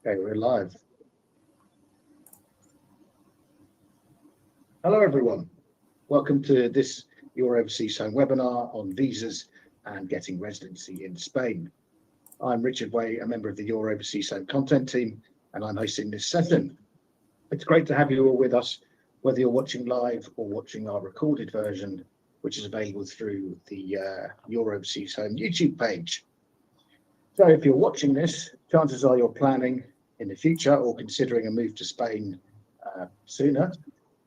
Okay, we're live. Hello, everyone. Welcome to this Your Overseas Home webinar on visas and getting residency in Spain. I'm Richard Way, a member of the Your Overseas Home content team, and I'm hosting this session. It's great to have you all with us, whether you're watching live or watching our recorded version, which is available through the Your Overseas Home YouTube page. So if you're watching this, chances are you're planning in the future or considering a move to Spain sooner.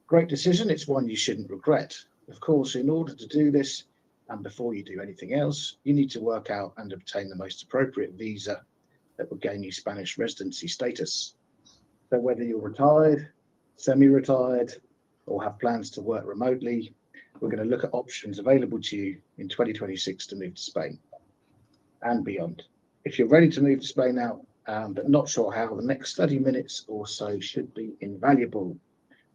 Great decision. It's one you shouldn't regret. Of course, in order to do this, and before you do anything else, you need to work out and obtain the most appropriate visa that will gain you Spanish residency status. So whether you're retired, semi-retired, or have plans to work remotely, we're going to look at options available to you in 2026 to move to Spain and beyond. If you're ready to move to Spain now, but not sure how, the next 30 minutes or so should be invaluable.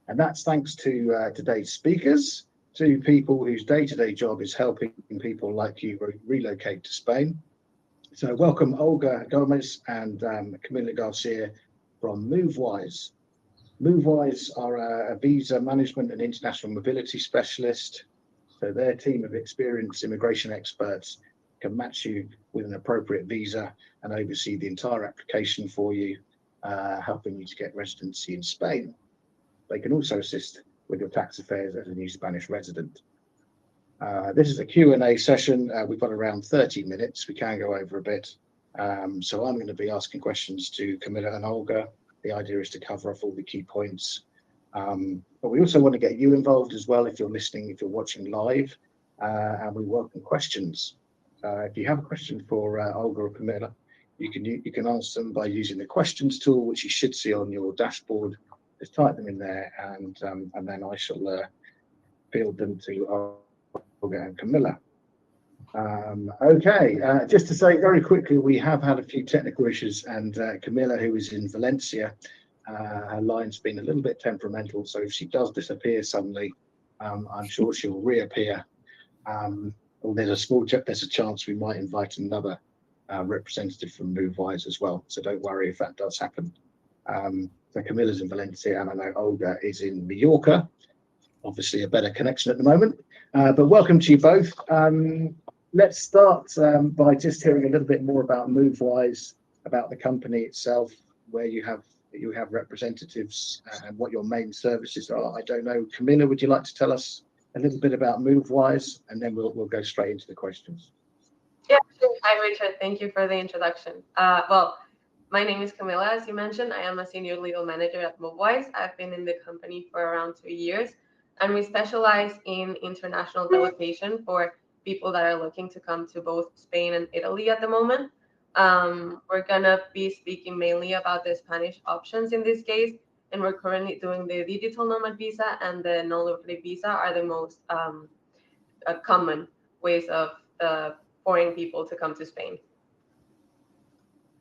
And that's thanks to today's speakers, two people whose day-to-day job is helping people like you relocate to Spain. So welcome Olga Gomez and Camila Garcia from MoveWise. MoveWise are a visa management and international mobility specialist. So their team of experienced immigration experts can match you with an appropriate visa and oversee the entire application for you, helping you to get residency in Spain. They can also assist with your tax affairs as a new Spanish resident. This is a Q&A session. We've got around 30 minutes. We can go over a bit. So I'm going to be asking questions to Camilla and Olga. The idea is to cover off all the key points. But we also want to get you involved as well if you're listening, if you're watching live, and we welcome questions. If you have a question for Olga or Camilla, you can answer them by using the questions tool, which you should see on your dashboard. Just type them in there, and then I shall field them to Olga and Camilla. Okay, just to say very quickly, we have had a few technical issues, and Camilla, who is in Valencia, her line's been a little bit temperamental, so if she does disappear suddenly, I'm sure she'll reappear. There's a chance we might invite another representative from MoveWise as well, so don't worry if that does happen. So Camilla's in Valencia, and I know Olga is in Mallorca. Obviously a better connection at the moment, but welcome to you both. Let's start by just hearing a little bit more about MoveWise, about the company itself, where you have representatives and what your main services are. I don't know, Camilla, would you like to tell us a little bit about MoveWise, and then we'll go straight into the questions. Yeah, sure. Hi, Richard. Thank you for the introduction. Well, my name is Camilla, as you mentioned. I am a senior legal manager at MoveWise. I've been in the company for around 2 years, and we specialize in international relocation for people that are looking to come to both Spain and Italy at the moment. We're gonna be speaking mainly about the Spanish options in this case, and we're currently doing the Digital Nomad Visa and the Non-Lucrative Visa are the most common ways of foreign people to come to Spain.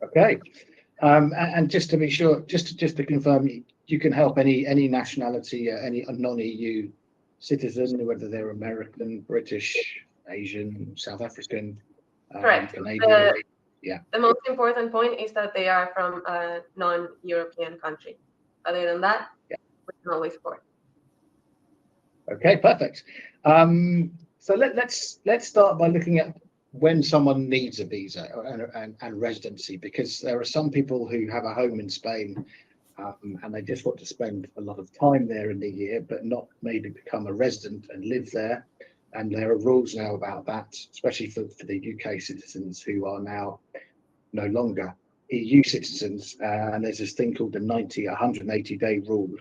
Okay, and just to be sure, just to confirm, you can help any nationality, any non-EU citizen, whether they're American, British, Asian, South African, Correct. Canadian. The most important point is that they are from a non-European country. Other than that, we can always support. Okay, perfect. So let's start by looking at when someone needs a visa and residency, because there are some people who have a home in Spain and they just want to spend a lot of time there in the year, but not maybe become a resident and live there. And there are rules now about that, especially for the UK citizens who are now no longer EU citizens. And there's this thing called the 180-day rule,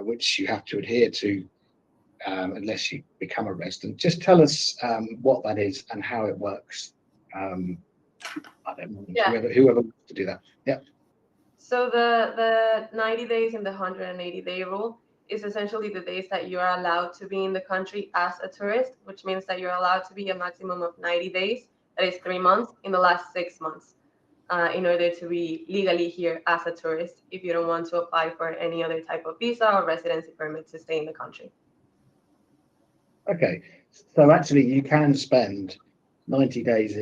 which you have to adhere to unless you become a resident. Just tell us what that is and how it works. I don't know, whoever wants to do that. Yeah. So the 90 days and the 180-day rule is essentially the days that you are allowed to be in the country as a tourist, which means that you're allowed to be a maximum of 90 days, that is 3 months, in the last 6 months, in order to be legally here as a tourist if you don't want to apply for any other type of visa or residency permit to stay in the country. Okay, so actually you can spend 90 days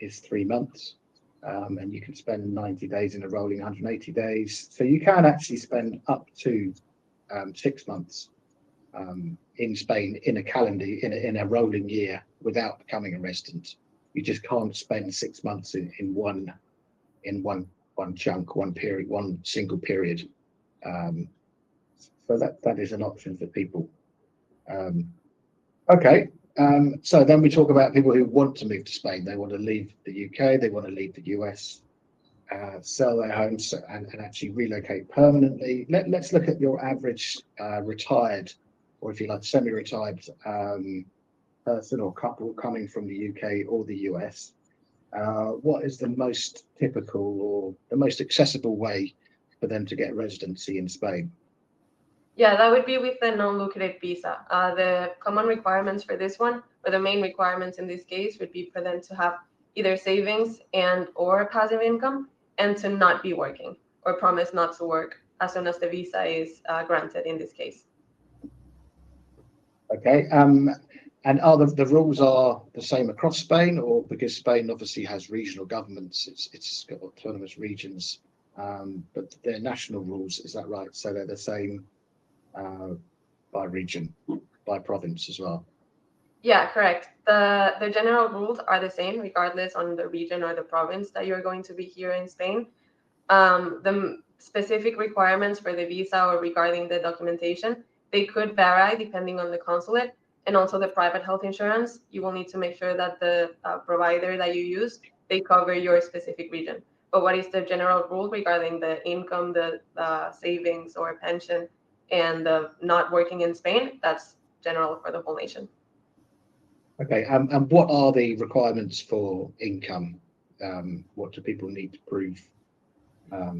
is 3 months. and you can spend 90 days in a rolling 180 days. So you can actually spend up to 6 months in Spain in a calendar, in a rolling year without becoming a resident. You just can't spend 6 months in one chunk, one period, one single period. So that is an option for people. Okay. So then we talk about people who want to move to Spain. They want to leave the UK, they want to leave the US, sell their homes and actually relocate permanently. Let's look at your average retired, or if you like, semi-retired person or couple coming from the UK or the US. What is the most typical or the most accessible way for them to get residency in Spain? Yeah, that would be with the non-lucrative visa. The common requirements for this one, or the main requirements in this case, would be for them to have either savings and or passive income, and to not be working or promise not to work as soon as the visa is granted in this case. Okay. And are the rules are the same across Spain, or because Spain obviously has regional governments, it's got autonomous regions, but their national rules, is that right? So they're the same by region, by province as well. Yeah, correct. The general rules are the same regardless on the region or the province that you're going to be here in Spain. The specific requirements for the visa or regarding the documentation, they could vary depending on the consulate, and also the private health insurance. You will need to make sure that the provider that you use, they cover your specific region. But what is the general rule regarding the income, the savings or pension, and the not working in Spain? That's general for the whole nation. Okay, and what are the requirements for income? What do people need to prove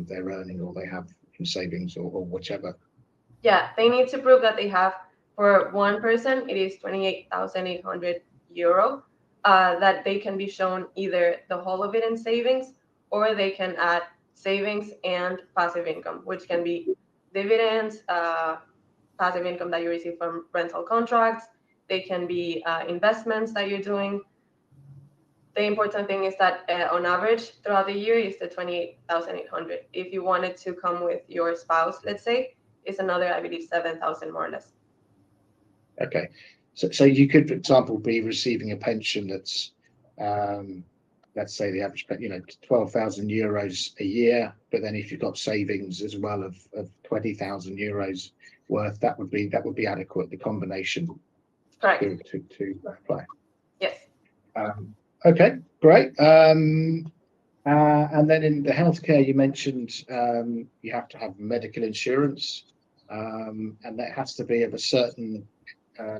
they're earning, or they have in savings, or whichever? Yeah, they need to prove that they have, for one person, it is 28,800 euro, that they can be shown either the whole of it in savings, or they can add savings and passive income, which can be dividends, passive income that you receive from rental contracts. They can be investments that you're doing. The important thing is that on average throughout the year is the 28,800. If you wanted to come with your spouse, let's say, it's another, I believe, 7,000 more or less. Okay, so you could, for example, be receiving a pension that's, let's say the average, 12,000 euros a year, but then if you've got savings as well of 20,000 euros worth, that would be adequate. The combination, correct, to apply. Yes. Okay, great. And then in the healthcare, you mentioned you have to have medical insurance, and that has to be of a certain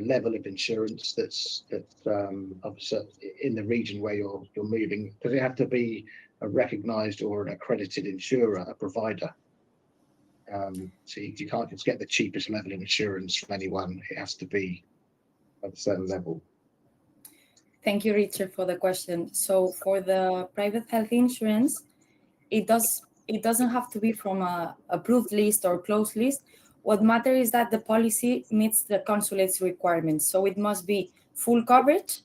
level of insurance that's of a certain, in the region where you're moving. Does it have to be a recognised or an accredited insurer, a provider? So you can't just get the cheapest level of insurance from anyone. It has to be at a certain level. Thank you, Richard, for the question. So for the private health insurance, it doesn't have to be from a approved list or closed list. What matters is that the policy meets the consulate's requirements. So it must be full coverage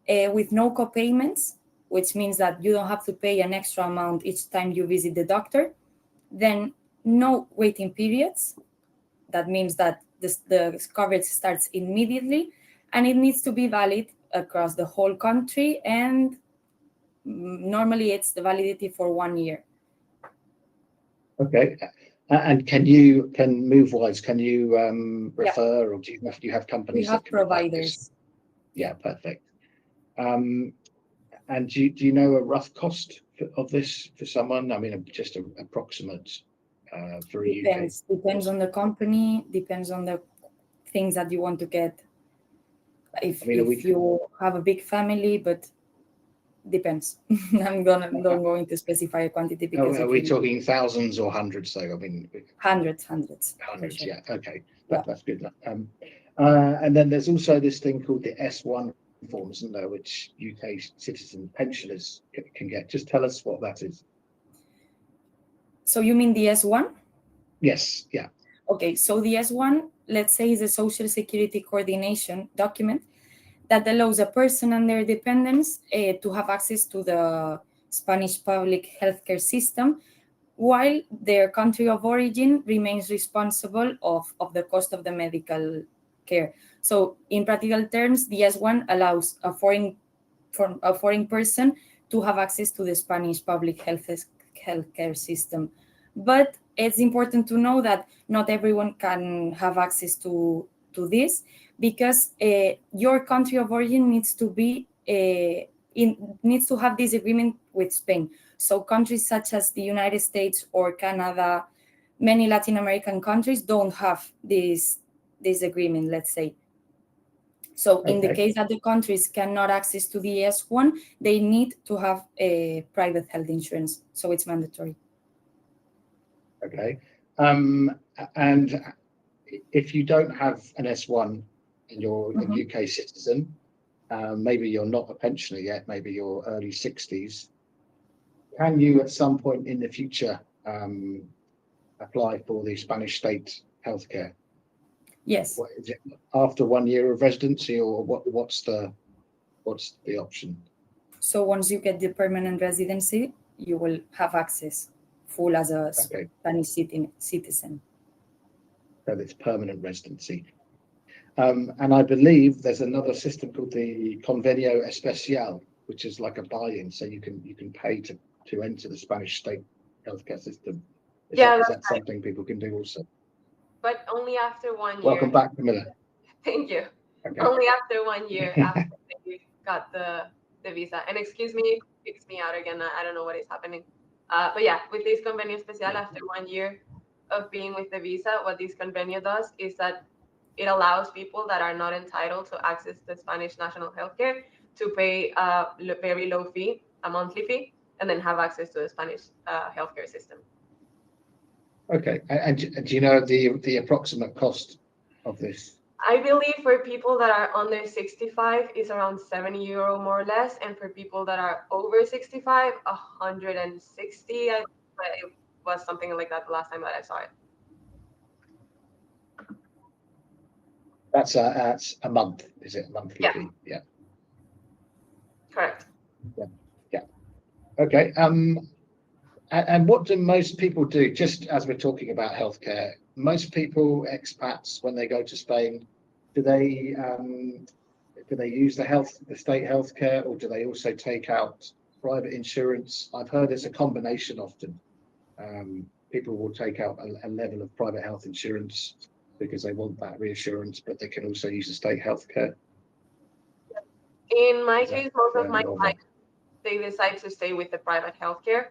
with no co-payments, which means that you don't have to pay an extra amount each time you visit the doctor. Then no waiting periods. That means that the coverage starts immediately, and it needs to be valid across the whole country, and normally it's the validity for 1 year. Okay, and can MoveWise, can you refer, or do you have companies? We have that can providers. Yeah, perfect. And do you know a rough cost of this for someone? I mean, just an approximate for a UK. Depends on the company, depends on the things that you want to get. If you have a big family, but depends. I'm not going to specify a quantity because are we talking thousands or hundreds? So I mean, hundreds. Sure. Yeah. Okay, Yeah. That's good. And then there's also this thing called the S1 form, isn't there, which UK citizen pensioners can get. Just tell us what that is. So you mean the S1? Yes. Yeah. Okay, so the S1, let's say, is a social security coordination document that allows a person and their dependents to have access to the Spanish public healthcare system, while their country of origin remains responsible of the cost of the medical care. So in practical terms, the S1 allows a foreign person to have access to the Spanish public healthcare system. But it's important to know that not everyone can have access to this, because your country of origin needs to be needs to have this agreement with Spain. So countries such as the United States or Canada, many Latin American countries don't have this agreement, let's say. So in the case that the countries cannot access to the S1, they need to have a private health insurance. So it's mandatory. Okay. And if you don't have an S1 and you're a UK citizen, maybe you're not a pensioner yet, maybe you're early 60s, can you at some point in the future apply for the Spanish state healthcare? Yes. What is it, after 1 year of residency, or what's the option? So once you get the permanent residency, you will have access full as a Spanish citizen. So it's permanent residency. And I believe there's another system called the Convenio Especial, which is like a buy-in, so you can pay to enter the Spanish state healthcare system. Is that something people can do also? But only after 1 year. Welcome back, Camilla. Thank you. Okay. Only after 1 year after you got the visa. And excuse me, it kicks me out again. I don't know what is happening. But yeah, with this Convenio Especial, after 1 year of being with the visa, what this Convenio does is that it allows people that are not entitled to access the Spanish national healthcare to pay a very low fee, a monthly fee, and then have access to the Spanish healthcare system. Okay, and do you know the approximate cost of this? I believe for people that are under 65 is around €70 more or less, and for people that are over 65, 160. It was something like that the last time that I saw it. That's a month, is it? A monthly fee? Yeah. Correct. Yeah. Okay. And what do most people do? Just as we're talking about healthcare, most people, expats, when they go to Spain, do they use the state healthcare, or do they also take out private insurance? I've heard it's a combination often. People will take out a level of private health insurance because they want that reassurance, but they can also use the state healthcare. In my case, most of my clients, they decide to stay with the private healthcare,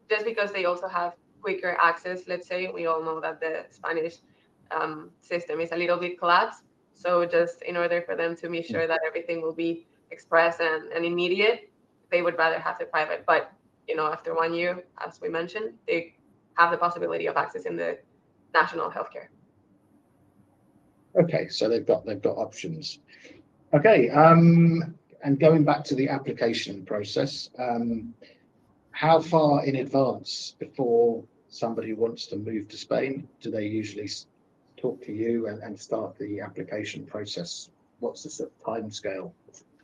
just because they also have quicker access. Let's say we all know that the Spanish system is a little bit collapsed. So just in order for them to be sure that everything will be express and immediate, they would rather have the private. But after 1 year, as we mentioned, they have the possibility of accessing the national healthcare. Okay, so they've got options. Okay, and going back to the application process, how far in advance before somebody wants to move to Spain do they usually talk to you and start the application process? What's the sort of time scale?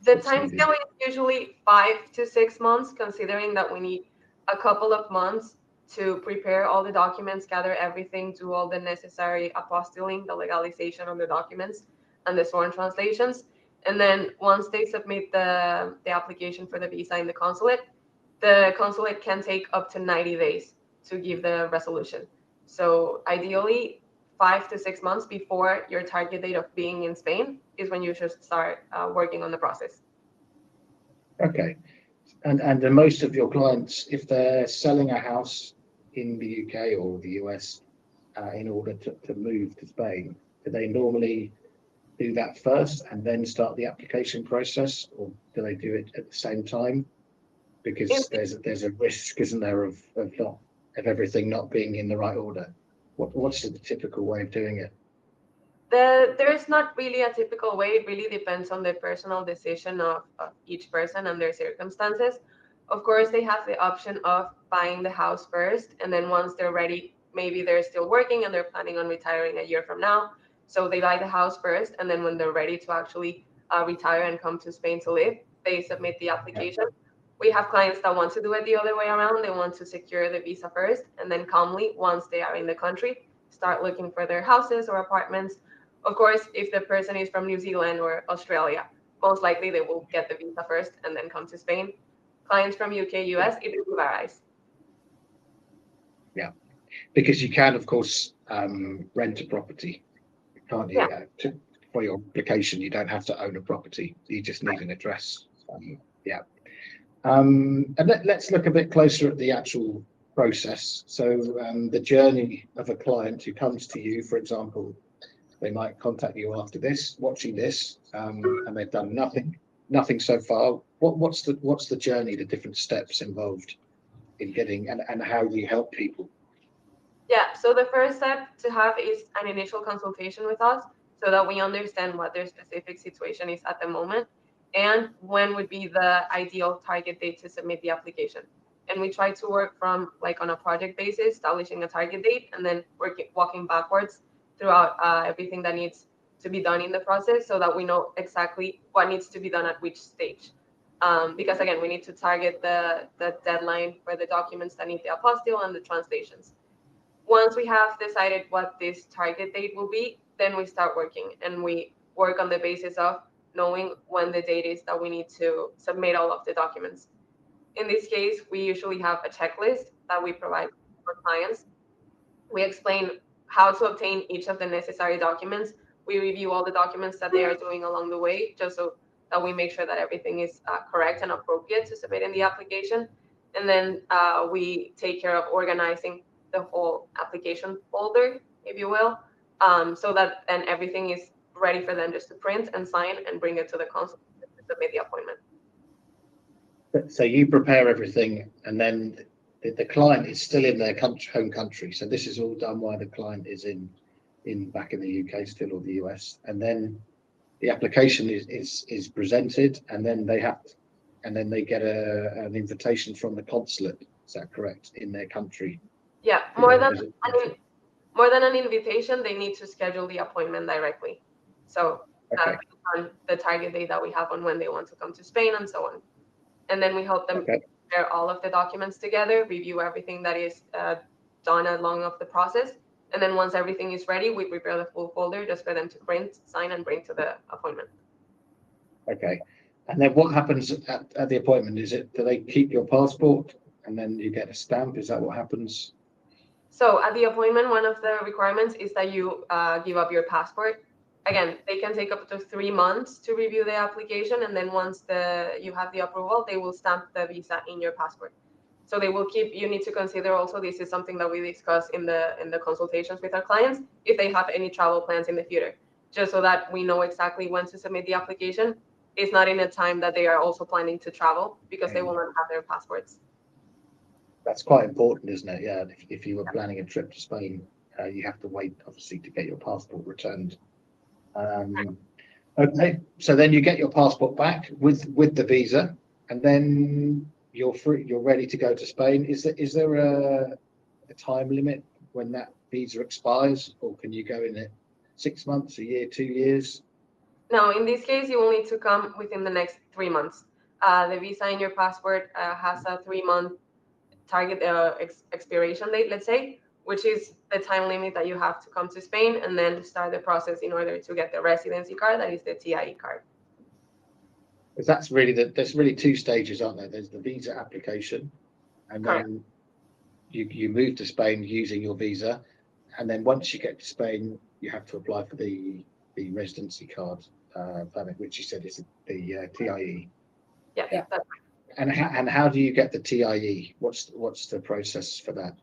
The time scale is usually 5 to 6 months, considering that we need a couple of months to prepare all the documents, gather everything, do all the necessary apostilling, the legalization of the documents, and the sworn translations. And then once they submit the application for the visa in the consulate can take up to 90 days to give the resolution. So ideally, 5 to 6 months before your target date of being in Spain is when you should start working on the process. Okay. And most of your clients, if they're selling a house in the UK or the US in order to move to Spain, do they normally do that first and then start the application process, or do they do it at the same time? Because there's a risk, isn't there, of everything not being in the right order. What's the typical way of doing it? There's not really a typical way. It really depends on the personal decision of each person and their circumstances. Of course, they have the option of buying the house first, and then once they're ready, maybe they're still working and they're planning on retiring a year from now. So they buy the house first, and then when they're ready to actually retire and come to Spain to live, they submit the application. We have clients that want to do it the other way around. They want to secure the visa first, and then calmly, once they are in the country, start looking for their houses or apartments. Of course, if the person is from New Zealand or Australia, most likely they will get the visa first and then come to Spain. Clients from UK, US, it varies. Yeah, because you can, of course, rent a property, can't you? Yeah. For your application, you don't have to own a property. You just need an address. Yeah. And let's look a bit closer at the actual process. So the journey of a client who comes to you, for example, they might contact you after this, watching this, and they've done nothing so far. What's the journey, the different steps involved in getting, and how you help people? Yeah, so the first step to have is an initial consultation with us so that we understand what their specific situation is at the moment and when would be the ideal target date to submit the application. And we try to work from like on a project basis, establishing a target date and then walking backwards throughout everything that needs to be done in the process so that we know exactly what needs to be done at which stage. Because again, we need to target the deadline for the documents that need the apostille and the translations. Once we have decided what this target date will be, then we start working and we work on the basis of knowing when the date is that we need to submit all of the documents. In this case, we usually have a checklist that we provide for clients. We explain how to obtain each of the necessary documents. We review all the documents that they are doing along the way, just so that we make sure that everything is correct and appropriate to submit in the application. And then we take care of organizing the whole application folder, if you will, so that then everything is ready for them just to print and sign and bring it to the consulate to submit the appointment. So you prepare everything, and then the client is still in their home country. So this is all done while the client is in back in the UK still, or the US, and then the application is presented, and then they get an invitation from the consulate. Is that correct? In their country? Yeah, more than an invitation, they need to schedule the appointment directly. So okay. On the target date that we have on when they want to come to Spain and so on. And then we help them prepare all of the documents together, review everything that is done along of the process. And then once everything is ready, we prepare the full folder just for them to print, sign, and bring to the appointment. Okay. And then what happens at the appointment? Do they keep your passport and then you get a stamp? Is that what happens? So at the appointment, one of the requirements is that you give up your passport. Again, they can take up to 3 months to review the application, and then once you have the approval, they will stamp the visa in your passport. So they will keep. You need to consider also, this is something that we discuss in the consultations with our clients, if they have any travel plans in the future, just so that we know exactly when to submit the application. It's not in a time that they are also planning to travel, because they will not have their passports. That's quite important, isn't it? Yeah. If you were planning a trip to Spain, you have to wait, obviously, to get your passport returned. Okay. So then you get your passport back with the visa, and then you're free. You're ready to go to Spain. Is there a time limit when that visa expires, or can you go in it 6 months, a year, 2 years? No, in this case, you will need to come within the next 3 months. The visa in your passport has a 3-month target expiration date, let's say, which is the time limit that you have to come to Spain and then start the process in order to get the residency card, that is the TIE card. Because there's really 2 stages, aren't there? There's the visa application, and then you move to Spain using your visa, and then once you get to Spain, you have to apply for the residency card permit, which you said is the TIE. Yeah. That's right. And how do you get the TIE? What's the process for that?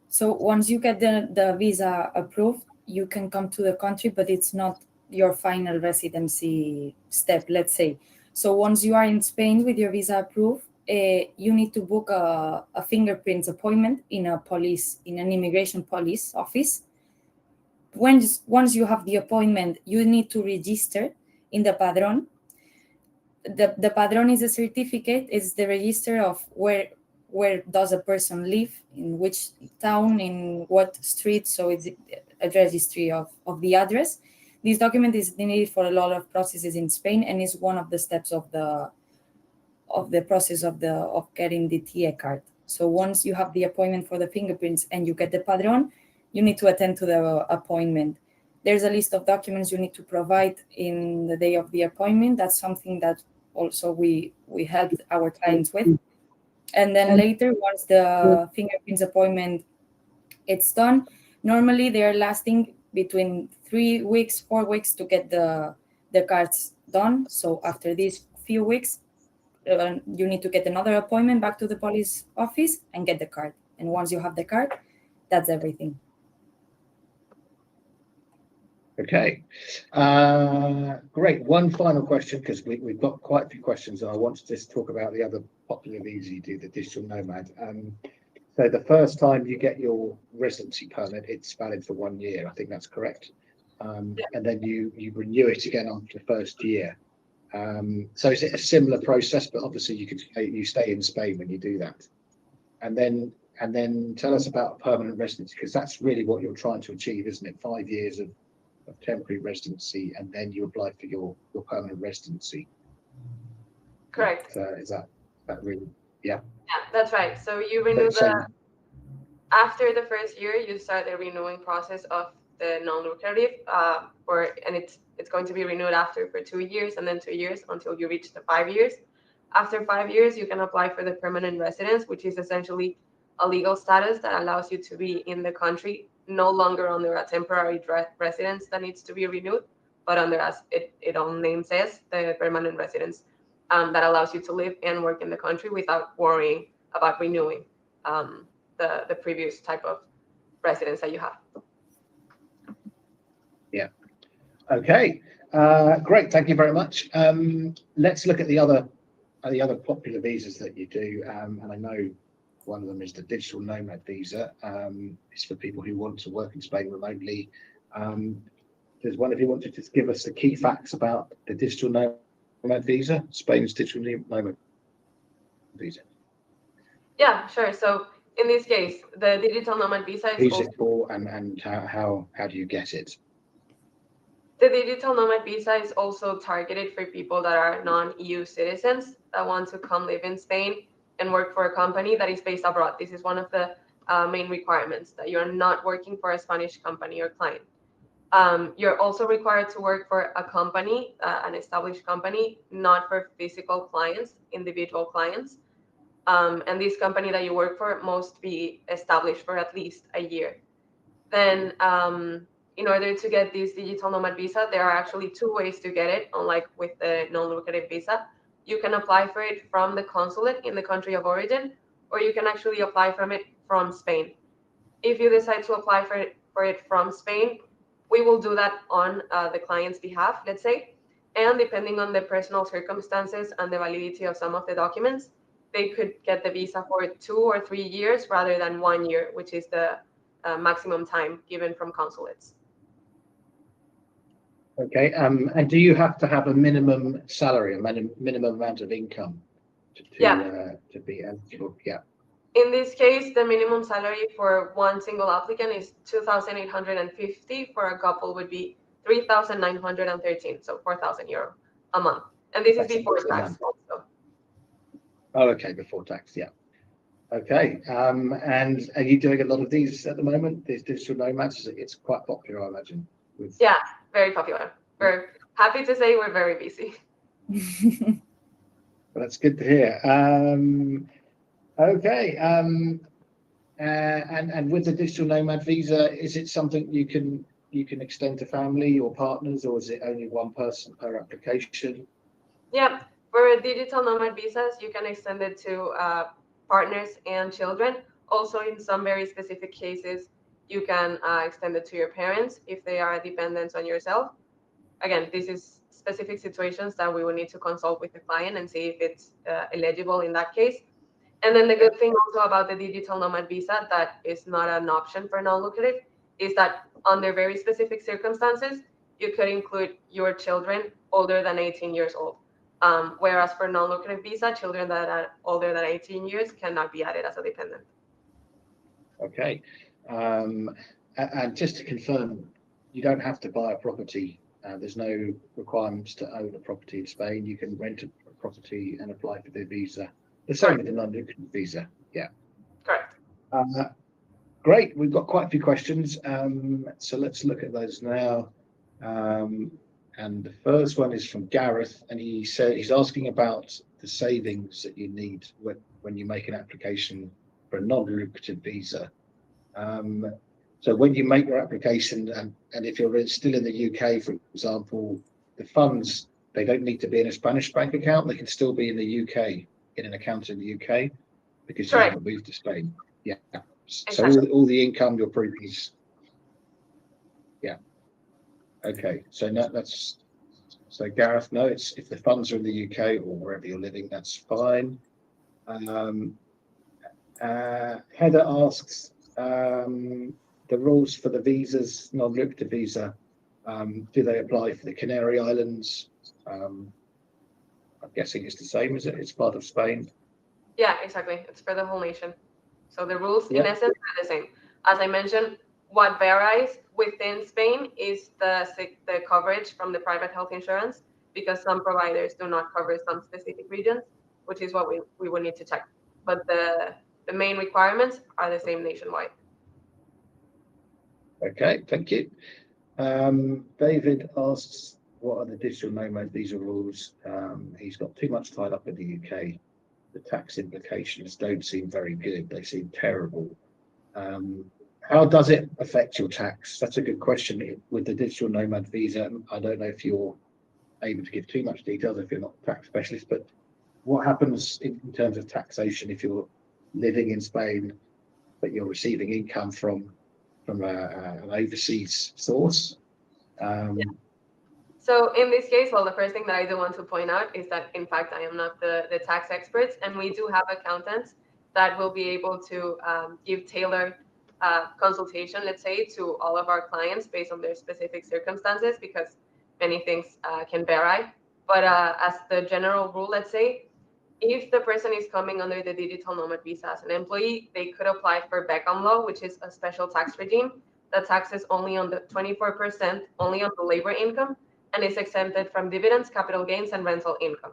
So once you get the visa approved, you can come to the country, but it's not your final residency step, let's say. So once you are in Spain with your visa approved, you need to book a fingerprints appointment in an immigration police office. Once you have the appointment, you need to register in the Padrón. The Padrón is a certificate, it's the register of where does a person live, in which town, in what street, so it's a registry of the address. This document is needed for a lot of processes in Spain, and is one of the steps of the process of getting the TIE card. So once you have the appointment for the fingerprints and you get the padrón, you need to attend to the appointment. There's a list of documents you need to provide in the day of the appointment. That's something that also we help our clients with. And then later, once the fingerprints appointment it's done, normally they are lasting between 3 weeks, 4 weeks to get the cards done. So after these few weeks, you need to get another appointment back to the police office and get the card. And once you have the card, that's everything. Okay, great. One final question, because we've got quite a few questions, and I want to just talk about the other popular visa you do, the Digital Nomad. So the first time you get your residency permit, it's valid for 1 year. I think that's correct. And then you renew it again after the first year. So is it a similar process? But obviously you stay in Spain when you do that. And then tell us about permanent residency, because that's really what you're trying to achieve, isn't it? 5 years of temporary residency, and then you apply for your permanent residency. Correct. Is that really? Yeah. Yeah, that's right. So you renew after the first year, you start the renewing process of the non-lucrative, and it's going to be renewed after for 2 years, and then 2 years until you reach the 5 years. After 5 years, you can apply for the permanent residence, which is essentially a legal status that allows you to be in the country no longer under a temporary residence that needs to be renewed, but under, as it own name says, the permanent residence that allows you to live and work in the country without worrying about renewing the previous type of residence that you have. Yeah. Okay. Great. Thank you very much. Let's look at the other popular visas that you do, and I know one of them is the Digital Nomad Visa. It's for people who want to work in Spain remotely. Does one of you want to just give us the key facts about the Digital Nomad Visa, Spain's Digital Nomad Visa? Yeah, sure. So in this case, the Digital Nomad Visa is Who's it for, and how do you get it? The Digital Nomad Visa is also targeted for people that are non-EU citizens that want to come live in Spain and work for a company that is based abroad. This is one of the main requirements, that you're not working for a Spanish company or client. You're also required to work for a company, an established company, not for physical clients, individual clients. And this company that you work for must be established for at least a year. Then in order to get this Digital Nomad Visa, there are actually 2 ways to get it, unlike with the non-lucrative visa. You can apply for it from the consulate in the country of origin, or you can actually apply from Spain. If you decide to apply for it from Spain, we will do that on the client's behalf, let's say. And depending on the personal circumstances and the validity of some of the documents, they could get the visa for 2 or 3 years rather than 1 year, which is the maximum time given from consulates. Okay, and do you have to have a minimum salary, a minimum amount of income to be eligible? Yeah. In this case, the minimum salary for one single applicant is 2,850. For a couple would be 3,913, so 4,000 euro a month. And this is before tax also. Oh, okay, before tax, yeah. Okay, and are you doing a lot of these at the moment? These digital nomads, it's quite popular, I imagine. Yeah, very popular. We're happy to say we're very busy. Well, that's good to hear. Okay, and with the Digital Nomad Visa, is it something you can extend to family or partners, or is it only one person per application? Yeah, for Digital Nomad Visas, you can extend it to partners and children. Also, in some very specific cases, you can extend it to your parents if they are dependents on yourself. Again, this is specific situations that we will need to consult with the client and see if it's eligible in that case. And then the good thing also about the Digital Nomad Visa that is not an option for non-lucrative is that under very specific circumstances, you could include your children older than 18 years old. Whereas for non-lucrative visa, children that are older than 18 years cannot be added as a dependent. Okay, and just to confirm, you don't have to buy a property. There's no requirements to own a property in Spain. You can rent property and apply for their visa. The same with the non-lucrative visa. Yeah. Correct. Great. We've got quite a few questions. So let's look at those now. And the first one is from Gareth, and he's asking about the savings that you need when you make an application for a non-lucrative visa. So when you make your application, and if you're still in the UK, for example, the funds, they don't need to be in a Spanish bank account. They can still be in the UK, in an account in the UK, because you haven't moved to Spain. Yeah. So all the income you're proving is, yeah. Okay. So Gareth, no, it's if the funds are in the UK or wherever you're living, that's fine. Heather asks the rules for the visas, non-lucrative visa. Do they apply for the Canary Islands? I'm guessing it's the same, is it? It's part of Spain. Yeah, exactly. It's for the whole nation. So the rules, in essence, are the same. As I mentioned, what varies within Spain is the coverage from the private health insurance, because some providers do not cover some specific regions, which is what we would need to check. But the main requirements are the same nationwide. Okay, thank you. David asks, what are the digital nomad visa rules? He's got too much tied up in the UK. The tax implications don't seem very good. They seem terrible. How does it affect your tax? That's a good question. With the digital nomad visa, I don't know if you're able to give too much details if you're not a tax specialist, but what happens in terms of taxation if you're living in Spain, but you're receiving income from an overseas source? So in this case, well, the first thing that I do want to point out is that, in fact, I am not the tax experts, and we do have accountants that will be able to give tailored consultation, let's say, to all of our clients based on their specific circumstances, because many things can vary. But as the general rule, let's say, if the person is coming under the Digital Nomad Visa as an employee, they could apply for Beckham law, which is a special tax regime that taxes only on the 24%, only on the labor income, and is exempted from dividends, capital gains, and rental income.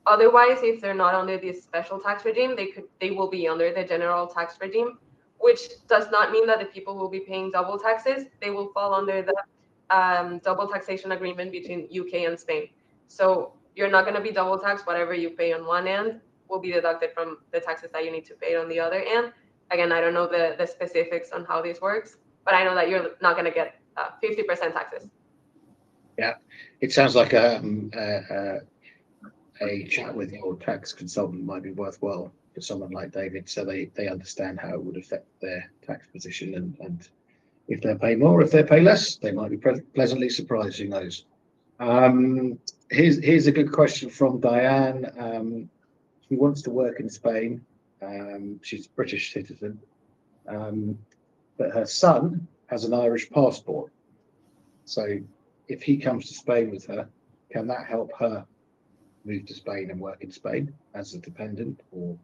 Otherwise, if they're not under this special tax regime, they will be under the general tax regime, which does not mean that the people will be paying double taxes. They will fall under the double taxation agreement between UK and Spain. So you're not going to be double taxed. Whatever you pay on one end will be deducted from the taxes that you need to pay on the other end. Again, I don't know the specifics on how this works, but I know that you're not going to get 50% taxes. Yeah, it sounds like a chat with your tax consultant might be worthwhile for someone like David, so they understand how it would affect their tax position, and if they pay more, if they pay less, they might be pleasantly surprised. Who knows? Here's a good question from Diane. She wants to work in Spain. She's a British citizen, but her son has an Irish passport. So if he comes to Spain with her, can that help her move to Spain and work in Spain as a dependent? Or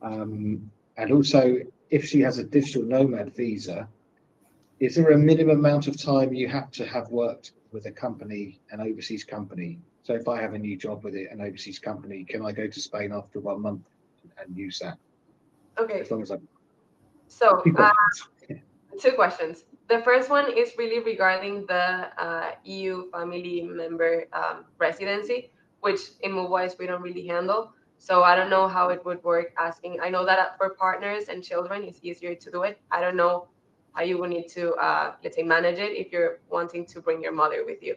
and also, if she has a digital nomad visa, is there a minimum amount of time you have to have worked with a company, an overseas company? So if I have a new job with an overseas company, can I go to Spain after 1 month and use that? Okay. As long as So, two questions. The first one is really regarding the EU family member residency, which in MoveWise we don't really handle. So I don't know how it would work asking. I know that for partners and children, it's easier to do it. I don't know how you would need to, let's say, manage it if you're wanting to bring your mother with you.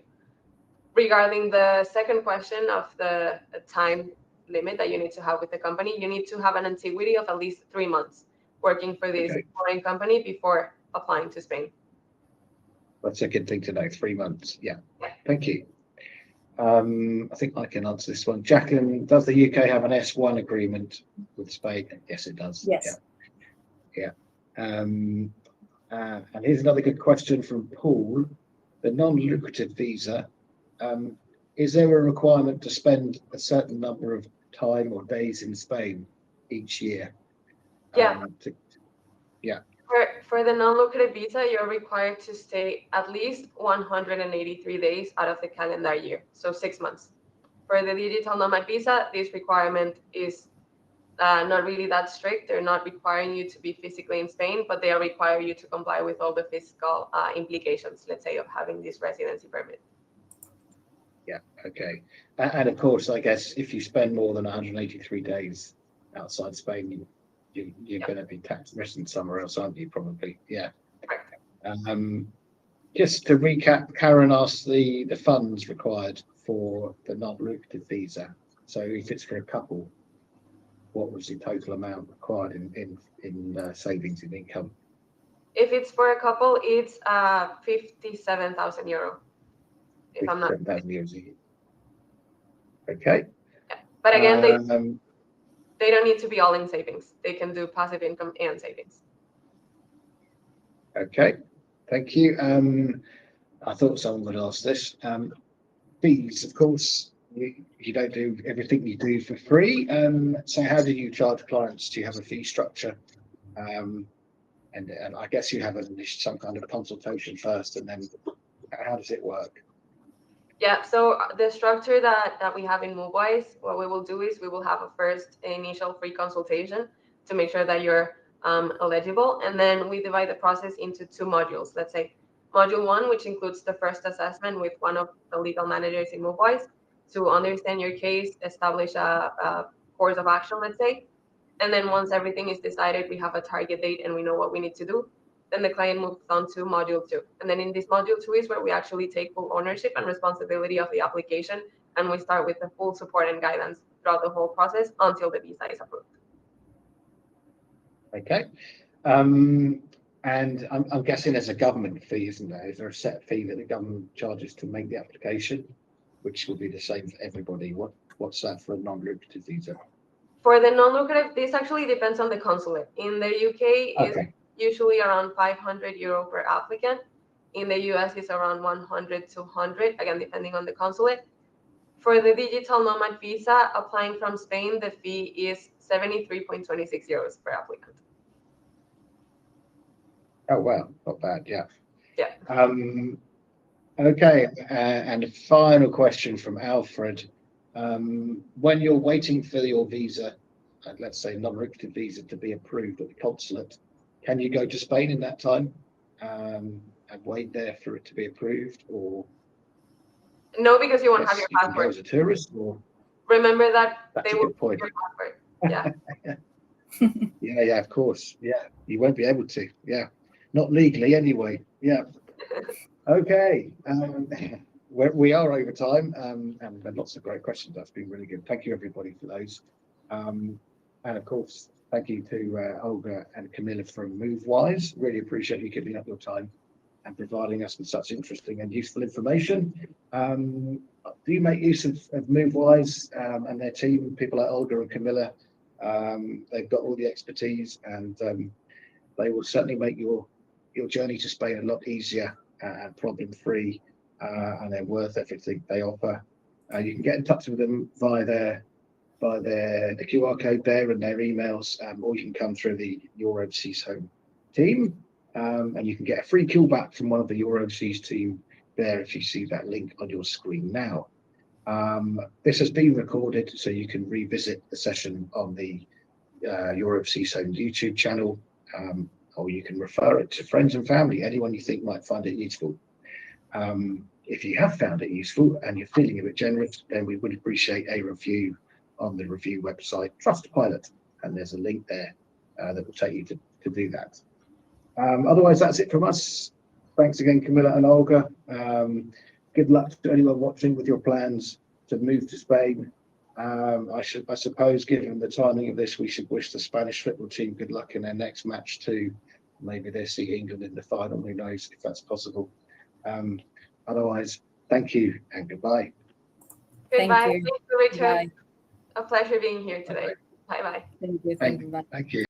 Regarding the second question of the time limit that you need to have with the company, you need to have an antiquity of at least 3 months working for this foreign company before applying to Spain. That's a good thing to know. 3 months. Yeah. Thank you. I think I can answer this one. Jacqueline, does the UK have an S1 agreement with Spain? Yes, it does. Yes. Yeah. And here's another good question from Paul. The non-lucrative visa, is there a requirement to spend a certain number of time or days in Spain each year? Yeah. Yeah. For the non-lucrative visa, you're required to stay at least 183 days out of the calendar year, so 6 months. For the Digital Nomad Visa, this requirement is not really that strict. They're not requiring you to be physically in Spain, but they require you to comply with all the fiscal implications, let's say, of having this residency permit. Yeah, okay. And of course, I guess if you spend more than 183 days outside Spain, you're going to be tax resident somewhere else, aren't you? Probably, yeah. Correct. Just to recap, Karen asked the funds required for the non-lucrative visa. So if it's for a couple, what was the total amount required in savings in income? If it's for a couple, it's 57,000 euro. If I'm not. 57,000 euros a year. Okay. Yeah. But again, they don't need to be all in savings. They can do passive income and savings. Okay. Thank you. I thought someone would ask this. Fees, of course, you don't do everything you do for free. So how do you charge clients? Do you have a fee structure? And I guess you have some kind of consultation first, and then how does it work? Yeah, so the structure that we have in MoveWise, what we will do is we will have a first initial free consultation to make sure that you're eligible. And then we divide the process into 2 modules. Let's say module 1, which includes the first assessment with one of the legal managers in MoveWise to understand your case, establish a course of action, let's say. And then once everything is decided, we have a target date and we know what we need to do. Then the client moves on to module 2. And then in this module 2 is where we actually take full ownership and responsibility of the application. And we start with the full support and guidance throughout the whole process until the visa is approved. Okay. And I'm guessing there's a government fee, isn't there? Is there a set fee that the government charges to make the application, which will be the same for everybody? What's that for a non-lucrative visa? For the non-lucrative, this actually depends on the consulate. In the UK, it's usually around 500 euro per applicant. In the US, it's around 100 to 100, again, depending on the consulate. For the Digital Nomad Visa, applying from Spain, the fee is 73.26 euros per applicant. Oh, wow, not bad, yeah. Yeah. Okay, and a final question from Alfred. When you're waiting for your visa, let's say non-lucrative visa, to be approved at the consulate, can you go to Spain in that time and wait there for it to be approved? Or no, because you won't have your you can go passport. as a tourist, or Remember that that's they a will good point. your passport. Yeah. Yeah, of course. Yeah, you won't be able to. Yeah, not legally anyway. Yeah. Okay. We are over time, and lots of great questions. That's been really good. Thank you, everybody, for those. And of course, thank you to Olga and Camilla from MoveWise. Really appreciate you giving up your time and providing us with such interesting and useful information. Do make use of MoveWise and their team, people like Olga and Camilla. They've got all the expertise, and they will certainly make your journey to Spain a lot easier and problem-free, and they're worth everything they offer. You can get in touch with them via the QR code there and their emails, or you can come through the Your Overseas Home team, and you can get a free callback from one of the Your Overseas team there if you see that link on your screen now. This has been recorded, so you can revisit the session on the Your Overseas Home YouTube channel, or you can refer it to friends and family, anyone you think might find it useful. If you have found it useful and you're feeling a bit generous, then we would appreciate a review on the review website Trustpilot, and there's a link there that will take you to do that. Otherwise, that's it from us. Thanks again, Camilla and Olga. Good luck to anyone watching with your plans to move to Spain. I suppose, given the timing of this, we should wish the Spanish football team good luck in their next match too. Maybe they'll see England in the final. Who knows if that's possible? Otherwise, thank you and goodbye. Goodbye. Thank you. Thank you, Richard. Bye. A pleasure being here today. Bye-bye. Thank you. Thank you. Bye. Thank you.